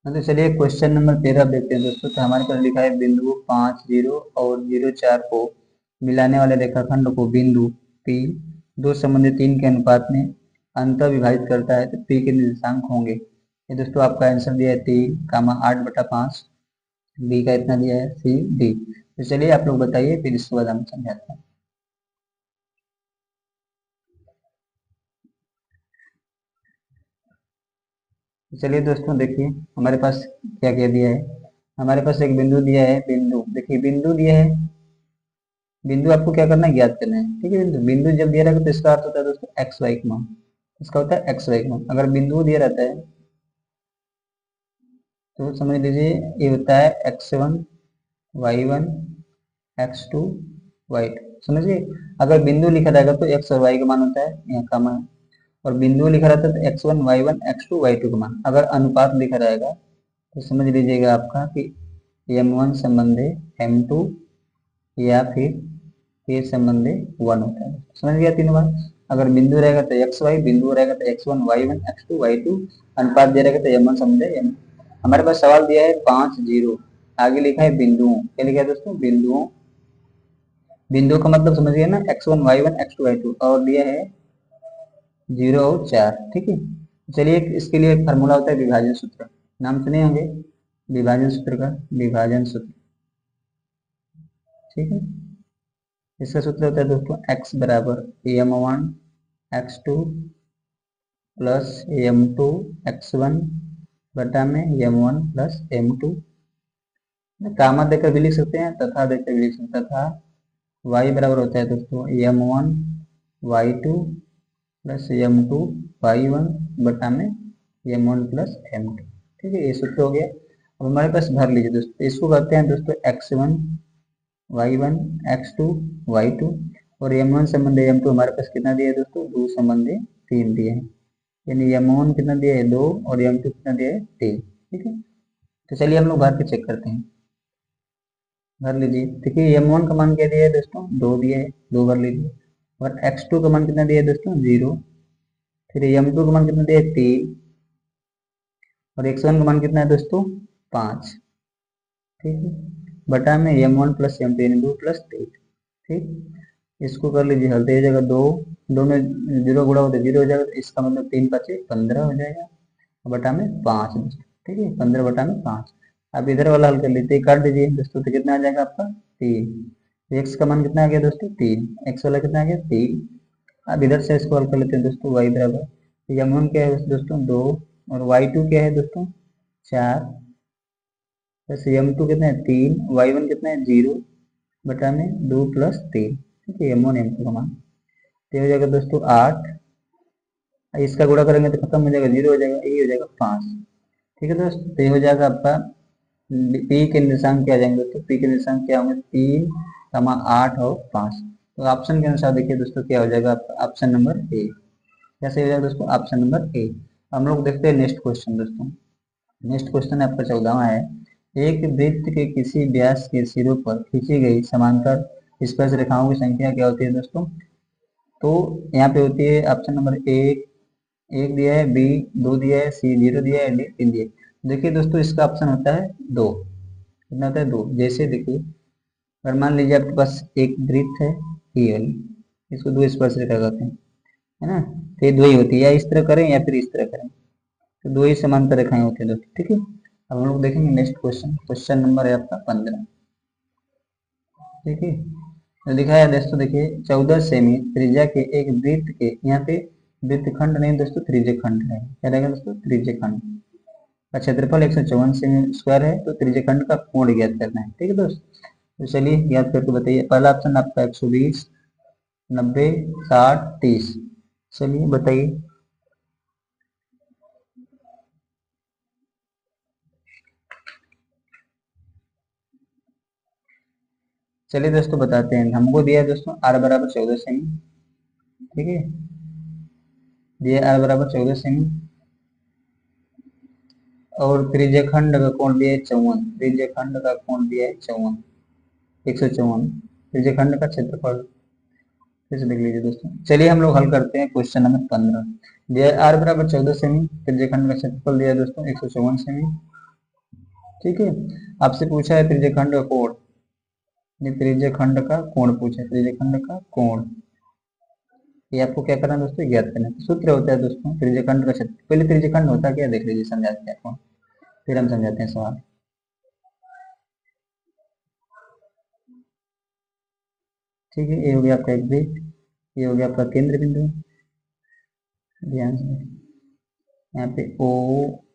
हाँ, तो चलिए क्वेश्चन नंबर 13 देखते हैं दोस्तों। तो हमारे पास लिखा है बिंदु 5 0 और 0 4 को मिलाने वाले रेखाखंड को बिंदु P 2:3 के अनुपात में अंतर विभाजित करता है, तो P के निर्देशांक होंगे। ये दोस्तों आपका आंसर दिया है 3, 8/5। बी का इतना दिया है, सी डी। तो चलिए आप लोग बताइए, फिर इसके बाद हम समझाते हैं। तो चलिए दोस्तों देखिए हमारे पास क्या क्या दिया है। हमारे पास एक बिंदु दिया है, बिंदु देखिए बिंदु दिया है। बिंदु आपको क्या करना है, ज्ञात करना है। ठीक है, बिंदु बिंदु जब दिया रहेगा तो इसका अर्थ होता है दोस्तों एक्स वाई का मान। इसका होता है एक्स वाई का मान। अगर बिंदु दिया रहता है तो समझ लीजिए ये होता है x1 y1 x2 y2। समझिए, अगर बिंदु लिखा रहेगा तो x और y का मान होता है यहाँ का मान, और बिंदु लिखा रहता है तो x1 y1 x2 y2 का मान। अगर अनुपात लिखा रहेगा तो समझ लीजिएगा आपका कि m1 संबंधी m2, या फिर ये संबंधी 1 होता है। समझ गया तीनों बार। अगर बिंदु रहेगा तो एक्स वाई, बिंदु रहेगा तो x1 y1 x2 y2, अनुपात दिया रहेगा तो m1 संबंधी m। हमारे पास सवाल दिया है 5 0, आगे लिखा है बिंदुओं। क्या लिखा है दोस्तों, बिंदुओं। बिंदुओं का मतलब समझ गया ना, x1 y1 x2 y2, और दिया है 0 और 4। ठीक है, चलिए इसके लिए एक फार्मूला होता है विभाजन सूत्र। नाम सुने होंगे विभाजन सूत्र का, विभाजन सूत्र। ठीक है, इसका सूत्र होता है दोस्तों x बराबर m1 x2 plus m2 x1 बटा में m1 प्लस m2। कामा देकर भी लिख सकते हैं, तथा देकर भी लिख सकते हैं। तथा y बराबर होता है दोस्तों m1 y2 plus m2 y1 बटा में m1 प्लस m2। ठीक है, ये सूत्र हो गया। अब हमारे पास भर लीजिए दोस्तों, इसको करते हैं दोस्तों x1 y1 x2 y2, और m1 संबंधी m2 हमारे पास कितना दिया है दोस्तों, 2 संबंधी 3 दिए हैं। यानी m1 कितना दिया है 2, और m2 कितना दिया है 3। ठीक है, तो चलिए हम लोग भर के चेक करते हैं। भर लीजिए, देखिए m1 का मान क्या दिया है दोस्तों, 2 दिया है, 2 भर लीजिए। और x2 का मान कितना दिया है दोस्तों, 0। फिर m2 का मान कितना दिया है 3, और x1 का मान कितना है दोस्तों 5। ठीक है, बटा में m1 प्लस m2 यानी 2 प्लस 3। ठीक, इसको कर लीजिए हल, दे जाएगा 2, 2 में 0 गुणा होता है 0 हो जाएगा, तो इसका मतलब 3 5 15 हो जाएगा, बटा में 5 दोस्तों। ठीक है, 15 बटा में 5। अब इधर वाला हल कर लेते हैं, काट दीजिए दोस्तों, तो कितना आ जाएगा आपका 3। एक्स का मान कितना आ गया दोस्तों 3, एक्स वाला कितना आ गया 3। अब इधर से इसको हल कर लेते हैं दोस्तों, वाई बराबर m1 क्या है दोस्तों 2, और y2 क्या है दोस्तों 4, प्लस m2 कितना है 3, y1 कितना है 0, बटा में 2 प्लस 3। ठीक है, m1 m2 का मान तो हो जाएगा दोस्तों 8। इसका गुणा करेंगे तो खत्म हो जाएगा, 0 हो जाएगा, ये हो जाएगा 5। ठीक है दोस्तों, तो ये हो जाएगा आपका पी के निर्देशांक क्या आ जाएंगे दोस्तों, पी के निर्देशांक क्या होंगे 3, 8 और 5। तो ऑप्शन के अनुसार देखिए दोस्तों क्या हो जाएगा आपका, ऑप्शन नंबर ए। कैसे हो जाएगा दोस्तों, ऑप्शन नंबर ए। हम लोग देखते हैं नेक्स्ट क्वेश्चन दोस्तों। नेक्स्ट क्वेश्चन आपका 14वां है। एक वृत्त के किसी व्यास के सिरों पर खींची गई समांतर स्पर्श रेखाओं की संख्या क्या होती है दोस्तों। तो यहाँ पे होती है ऑप्शन नंबर एक, एक दिया है, बी 2 दिया है, सी 0 दिया है, डी 3 दिया है। देखिए दोस्तों इसका ऑप्शन होता है 2। कितना होता है 2। जैसे देखिए, अगर मान लीजिए आपके पास एक वृत्त है ये वाली, इसको 2 स्पर्श रेखा कहते हैं, है ना। तो ये 2 ही होती है, या इस तरह करें या फिर इस तरह करें, तो 2 ही समांतर रेखाएं होती है दोस्तों। ठीक है, अब हम लोग देखेंगे नेक्स्ट क्वेश्चन। क्वेश्चन नंबर है आपका 15। ठीक है, तो लिखा है दोस्तों देखिए 14 सेमी त्रिज्या के एक वृत्त के, यहाँ पे वृत्तखंड नहीं दोस्तों, त्रिज्यखंड है। क्या रहेगा दोस्तों, त्रिज्यखंड का क्षेत्रफल 154 सेमी स्क्वायर है, तो त्रिज्यखंड का कोण ज्ञात करना है। ठीक है दोस्त, तो चलिए ज्ञात करके बताइए। पहला ऑप्शन आपका 120, 90, 60, 30। चलिए बताइए। चलिए दोस्तों बताते हैं, हमको दिया है दोस्तों आर बराबर 14 सेमी। ठीक है, दिया आर बराबर 14 सेमी, और त्रिज्यखंड का कोण दिया है 54। त्रिज्यखंड का कोण दिया है 54, 154। त्रिज्यखंड का क्षेत्रफल फिर से देख लीजिए दोस्तों। चलिए हम लोग हल करते हैं क्वेश्चन नंबर 15। दिया आर बराबर 14 सेमी, त्रिज्यखंड का क्षेत्रफल दिया है दोस्तों 154 सेमी, ठीक है। आपसे पूछा है त्रिज्यखंड का कोण, ये त्रिज्यखंड का कोण पूछा है, त्रिज्यखंड का कोण। ये आपको क्या करना है दोस्तों, ज्ञात करना है। तो सूत्र होता है दोस्तों त्रिज्यखंड का क्षेत्र, पहले त्रिज्यखंड होता क्या देख लीजिए, समझाते हैं आपको, फिर हम समझाते हैं सवाल। ठीक है, ये हो गया आपका एक वृत्त, ये हो गया आपका केंद्र बिंदु, ध्यान से यहाँ पे ओ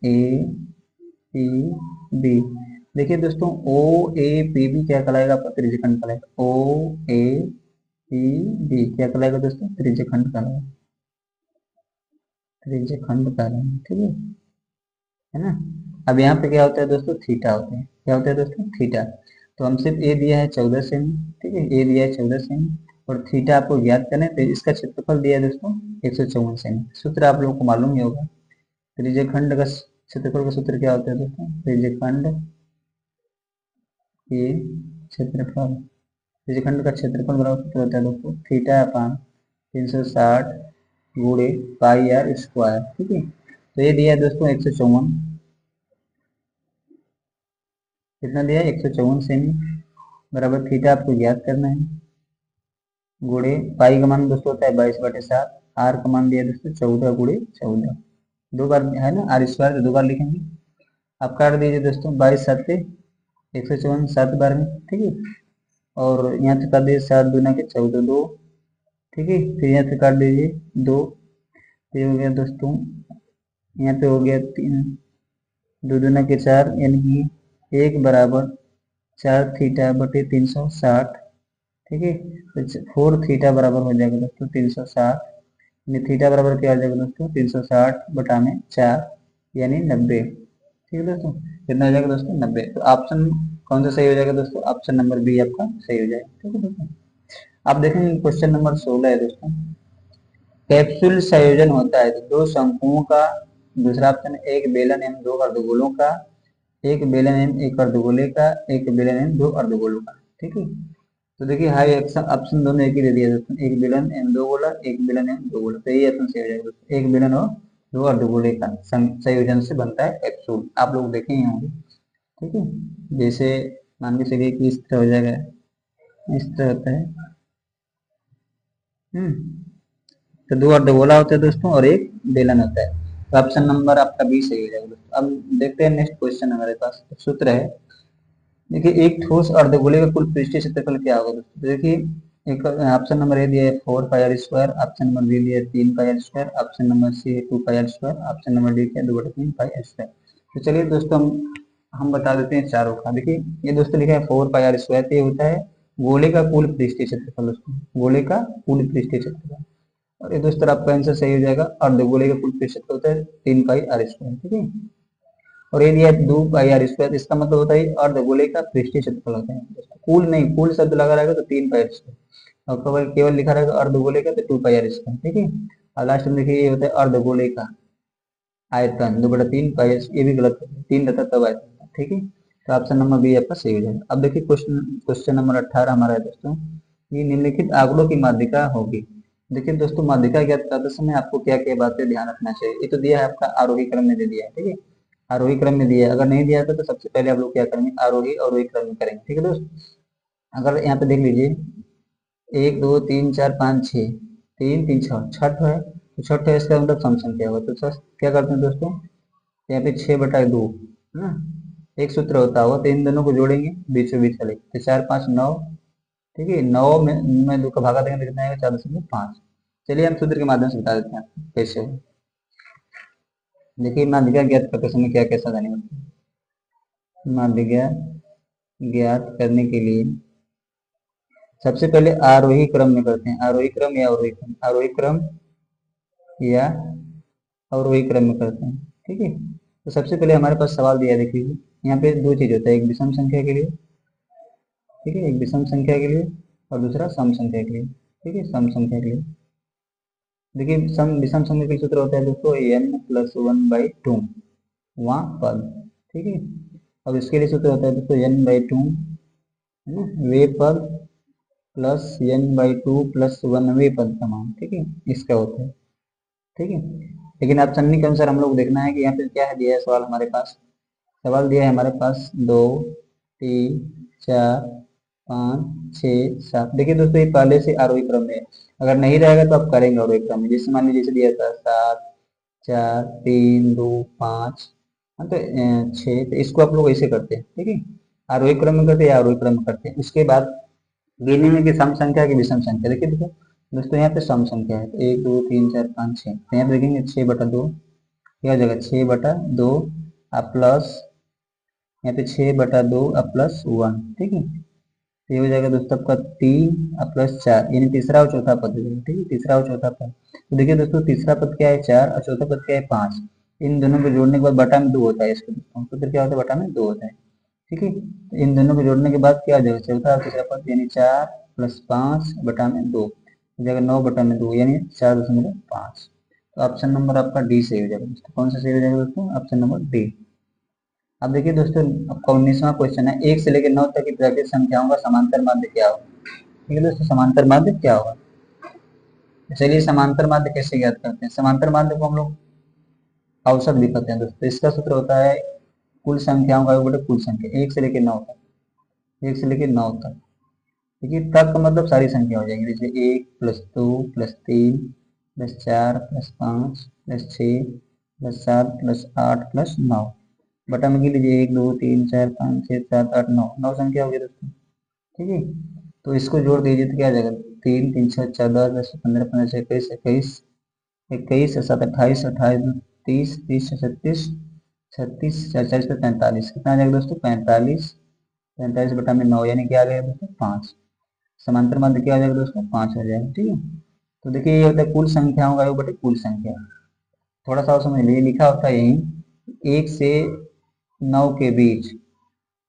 ए पी बी। देखिए दोस्तों ओ ए पी बी क्या कहलाएगा, आपका त्रिज्यखंड कहलाएगा। ओ ए पी बी क्या कहलाएगा दोस्तों, त्रिज्यखंड कहलाएगा, त्रिज्यखंड कहलाएगा। ठीक है ना। अब यहाँ पे क्या होता है दोस्तों, थीटा होते हैं, क्या होता है दोस्तों, थीटा। तो हम सिर्फ ए दिया है 14 सेमी, ठीक है, ए दिया है 14 सेमी, और थीटा आपको ज्ञात करना है, तो इसका क्षेत्रफल दिया है दोस्तों 154 सेमी। सूत्र आप लोगों को मालूम ही होगा, त्रिज्यखंड का क्षेत्रफल का सूत्र क्या होता है दोस्तों, त्रिज्यखंड के क्षेत्रफल, त्रिज्यखंड का क्षेत्रफल बराबर सूत्र होता है दोस्तों थीटा अपान 360 गुणे पाई आर स्क्वायर। ठीक है, तो ये दिया है दोस्तों 154, कितना दिया है 154 सेमी, बराबर थीटा आपको ज्ञात करना है, गुणे पाई का मान दोस्तों होता है 22/7, आर का मान दिया है दोस्तों 14 × 14, दो बार है ना, आर स्क्वायर तो दो बार लिखेंगे। आप काट दीजिए दोस्तों, 22×7 154 7 बार में, ठीक है, और यहाँ से काट दीजिए 7×2 = 14 2, ठीक है, फिर यहाँ से काट दीजिए 2, फिर हो गया दोस्तों यहाँ पे हो गया 3, 2×4 यानी कि 1 बराबर 4 थीटा बटे 360, ठीक है, तो 4 थीटा बराबर हो जाएगा दोस्तों 360, थीटा बराबर क्या हो जाएगा दोस्तों 360/4 यानी 90। ठीक है दोस्तों, कितना हो जाएगा दोस्तों 90। तो ऑप्शन कौन सा सही हो जाएगा दोस्तों, ऑप्शन नंबर बी आपका सही हो जाएगा। ठीक है दोस्तों, आप देखेंगे क्वेश्चन नंबर 16 है दोस्तों, कैप्सूल संयोजन होता है तो दो शंकुओं का, दूसरा ऑप्शन एक बेलन एवं दो अर्धगोलों का, एक बेलन एवं एक अर्धगोले का, एक बेलन एवं दो अर्धगोलों का। ठीक है, तो देखिए हाई ऑप्शन दोनों एक ही दे दिया दोस्तों, एक बेलन एवं दो गोला, एक बेलन एवं दो गोला, तो यही ऑप्शन सही हो जाएगा दोस्तों, एक बेलन और दो अर्धगोले का संयोजन से बनता है कैप्सूल। आप लोग देखे ही होंगे। ठीक है, जैसे मान के चलिए कि इस तरह हो जाएगा, इस तरह होता है, तो दो अर्धगोला होते हैं दोस्तों और एक बेलन होता है, तो ऑप्शन नंबर आपका बी सही हो जाएगा दोस्तों। अब देखते हैं नेक्स्ट क्वेश्चन हमारे पास, सूत्र है, देखिए एक ठोस अर्धगोले का कुल पृष्ठीय क्षेत्रफल क्या होगा दोस्तों। तो देखिए एक ऑप्शन नंबर ए दिया है 4πr², ऑप्शन नंबर बी दिया है 3πr², ऑप्शन नंबर सी है 2πr², ऑप्शन नंबर डी क्या है 2/3πr²। तो चलिए दोस्तों हम बता देते हैं चारों का। देखिए ये दोस्तों लिखा है 4πr², ये होता है गोले का कुल पृष्ठीय क्षेत्रफल दोस्तों, गोले का कुल पृष्ठीय क्षेत्रफल। और ये दोस्तों आपका आंसर सही हो जाएगा, अर्धगोले का कुल पृष्ठीय क्षेत्रफल होता है 3πr²। ठीक है, और ये दिया 2πr², इसका मतलब होता है अर्धगोले का पृष्ठीय क्षेत्रफल होता है, कुल नहीं, कुल शब्द लगा रहेगा तो 3πr², और केवल केवल लिखा रहेगा अर्धगोले का तो 2πr²। ठीक है, और लास्ट में देखिए ये होता है अर्धगोले का आयतन 2/3πr, ये भी गलत है, 3 रहता तब आयतन। ठीक है, तो ऑप्शन नंबर बी आपका सही हो जाएगा। अब देखिए क्वेश्चन क्वेश्चन नंबर 18 हमारा है दोस्तों, ये निम्नलिखित आंकड़ों की माध्यिका होगी। देखिए दोस्तों माध्यिका ज्ञात करते समय आपको क्या क्या बातें ध्यान रखना चाहिए। ये तो दिया है आपका आरोही क्रम में दे दिया है, ठीक है, आरोही क्रम में दिया है, अगर नहीं दिया था तो सबसे पहले आप लोग क्या करेंगे, आरोही अवरोही क्रम में करेंगे। ठीक है दोस्त, अगर यहाँ पे देख लीजिए 1 2 3 4 5 6, 3 3 6 छठ है, तो छठ है इसका मतलब सम संख्या होगा, तो क्या करते हैं दोस्तों, यहाँ पे 6/2 है ना, एक सूत्र होता होगा, तो इन दोनों को जोड़ेंगे बीचों बीच चले, तो 4 5 9, ठीक है, 9 में 2 का भागा देंगे तो कितना आएगा 4.5। चलिए हम सूत्र के माध्यम से बता देते हैं आपको कैसे हो। देखिए माध्यिका ज्ञात करते समय क्या क्या सावधानी होती है। माध्यिका ज्ञात करने के लिए सबसे पहले आरोही क्रम में करते हैं, आरोही क्रम या अवरोही क्रम, आरोही क्रम या अवरोही क्रम में करते हैं। ठीक है, तो सबसे पहले हमारे पास सवाल दिया है, देखिए यहाँ पे दो चीज होता है, एक विषम संख्या के लिए, ठीक है, एक विषम संख्या के लिए और दूसरा सम संख्या के लिए। ठीक है, सम संख्या के लिए देखिए सम विषम संख्या के सूत्र होता है दोस्तों n+1/2 वहाँ पद। ठीक है, अब इसके लिए सूत्र होता है दोस्तों n/2 वे पद प्लस n/2 + 1 वे पद का मान। ठीक है, इसका होता है। ठीक है, लेकिन आप सन्नी के अनुसार हम लोग देखना है कि यहाँ पे क्या है दिया है सवाल हमारे पास, सवाल दिया है हमारे पास 2 3 4 5 6 7। देखिए दोस्तों ये पहले से आरोही क्रम में है, अगर नहीं रहेगा तो आप करेंगे आरोही क्रम में। जैसे मान लीजिए जैसे दिया था 7 4 3 2 5, हाँ तो 6, तो इसको आप लोग ऐसे करते हैं, ठीक है। आरोही क्रम में करते हैं या आरोही क्रम में करते हैं। उसके बाद गिनेंगे कि सम संख्या है कि विषम संख्या। देखिए देखो दोस्तों यहाँ पे सम संख्या है, तो 1 2 3 4 5 6, तो यहाँ पे देखेंगे 6/2 क्या हो जाएगा, 6/2 आप प्लस यहाँ पे 6/2 आप प्लस 1, ठीक है। तो ये हो जाएगा दोस्तों आपका 3 और प्लस 4, यानी तीसरा और चौथा पद हो जाएगा, ठीक है, तीसरा और चौथा पद। तो देखिए दोस्तों तीसरा पद क्या है 4 और चौथा पद क्या है 5। इन दोनों को जोड़ने के बाद बटा में 2 होता है इसको दोस्तों, तो फिर क्या होता है बटा में 2 होता है, ठीक है। तो इन दोनों को जोड़ने के बाद क्या हो जाएगा चौथा और तीसरा पद, यानी 4 + 5 बटा में 2 हो जाएगा 9/2, यानी 4.5। तो ऑप्शन नंबर आपका डी सही हो जाएगा दोस्तों। कौन सा सही हो जाएगा दोस्तों, ऑप्शन नंबर डी। अब देखिए दोस्तों आपका 19वां क्वेश्चन है, 1 से लेकर 9 तक की प्राकृतिक संख्याओं का समांतर माध्य क्या होगा। ठीक है दोस्तों, समांतर माध्य क्या होगा। चलिए समांतर माध्य कैसे ज्ञात करते हैं। समांतर माध्य को हम लोग औसत भी करते हैं दोस्तों। इसका सूत्र होता है कुल संख्याओं का योग बटे कुल संख्या, 1 से लेकर 9 तक, 1 से लेकर 9 तक। ठीक है, तक का मतलब सारी संख्या हो जाएगी, जैसे 1 + 2 + 3 + 4 + 5 + 6 + 7 + 8 + 9 बटा में गिन लीजिए 1 2 3 4 5 6 7 8 9, 9 संख्या हो गई दोस्तों, ठीक है। तो इसको जोड़ दीजिए तो क्या आ जाएगा, 3 3 6 14 10 15 15 6 21 21 21 7 28 28 30 30 36 36 44 45, कितना आ जाएगा दोस्तों 45, 45/9, यानी क्या आ गया दोस्तों 5। समांतर माध्य क्या आ जाएगा दोस्तों 5 हो जाएगा, ठीक है। तो देखिए ये होता है कुल संख्याओं का योग बटे कुल संख्या। थोड़ा सा और समझ लीजिए, लिखा होता है यही 1 से 9 के बीच,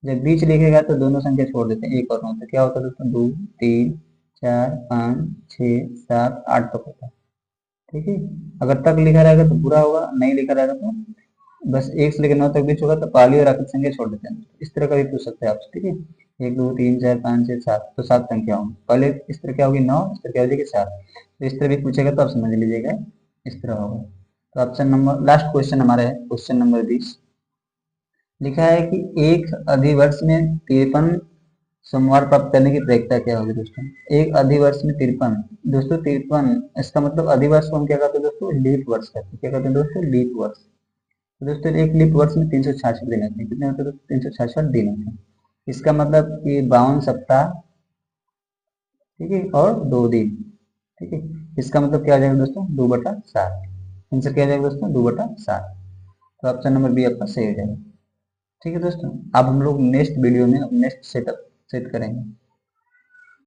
जब बीच लिखेगा तो दोनों संख्या छोड़ देते हैं 1 और 9, तो क्या होता है दोस्तों 2 3 4 5 6 7 8 तक होता है, ठीक है। अगर तक लिखा रहेगा तो पूरा होगा, नहीं लिखा रहेगा तो बस 1 से लेकर 9 तक बीच होगा तो पहली और आखिरी संख्या छोड़ देते हैं। इस तरह का भी पूछ सकते हैं आपसे, ठीक है। 1 2 3 4 5 6 7, तो 7 संख्या होंगी, पहले इस तरह क्या होगी 9, इस तरह क्या हो जाएगी 7। तो इस तरह भी पूछेगा तो आप समझ लीजिएगा इस तरह होगा। तो ऑप्शन नंबर लास्ट क्वेश्चन हमारा है क्वेश्चन नंबर 20। लिखा है कि एक अधिवर्ष में 53 सोमवार प्राप्त करने की प्रक्रिया क्या होगी दोस्तों। एक अधिवर्ष में 53, दोस्तों 53, इसका मतलब अधिवर्ष को हम क्या कहते हैं दोस्तों, लीप वर्ष कहते हैं। क्या कहते हैं दोस्तों, लीप वर्ष। तो दोस्तों एक लीप वर्ष में 366 दिन होते हैं, कितने होते हैं दोस्तों 366 दिन होते हैं। इसका मतलब कि 52 सप्ताह, ठीक है, और 2 दिन, ठीक है। इसका मतलब क्या आ जाएगा दोस्तों 2/7, आंसर क्या आ जाएगा दोस्तों 2/7। तो ऑप्शन नंबर बी आपका सही हो जाएगा, ठीक है दोस्तों। अब हम लोग नेक्स्ट वीडियो में नेक्स्ट सेटअप सेट करेंगे।